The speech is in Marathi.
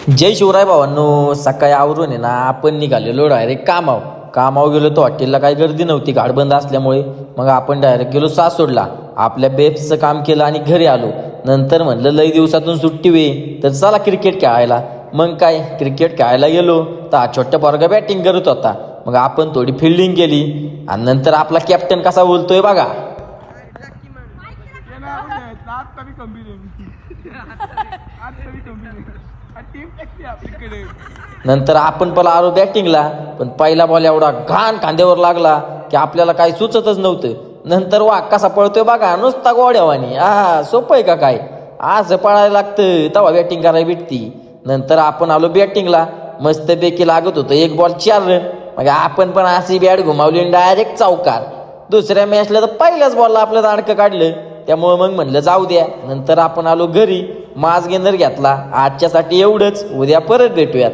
जय शिवराय भावांनो. सकाळी आवरून आहे ना आपण निघालेलो डायरेक्ट कामावर गेलो. तो हॉटेलला काही गर्दी नव्हती घाटबंद असल्यामुळे. मग आपण डायरेक्ट गेलो सासोडला. आपल्या बेफ्सचं काम केलं आणि घरी आलो. नंतर म्हणलं लई दिवसातून सुट्टी वे तर चला क्रिकेट खेळायला. मग काय क्रिकेट खेळायला गेलो तर हा छोटा पोरगा बॅटिंग करत होता. मग आपण थोडी फिल्डिंग केली आणि नंतर आपला कॅप्टन कसा बोलतोय बघा. नंतर आपण पण आलो बॅटिंगला. पण पहिला बॉल एवढा घाण खांद्यावर लागला की आपल्याला काही सुचतच नव्हतं. नंतर वाघ कसा पळतोय बघा नुसता गोड्यावानी. सोपं आहे का काय? असं पळायला लागतं तेव्हा बॅटिंग करायला भेटती. नंतर आपण आलो बॅटिंगला. मस्तपैकी लागत होतं 1 बॉल 4 रन. मग आपण पण अशी बॅट घुमावली डायरेक्ट चौकार. दुसऱ्या मॅचला तर पहिल्याच बॉलला आपलं दांडकं काढलं. त्यामुळं मग म्हणलं जाऊ द्या. नंतर आपण आलो घरी. मास गेंदर घेतला. आजच्यासाठी एवढंच. उद्या परत भेटूयात.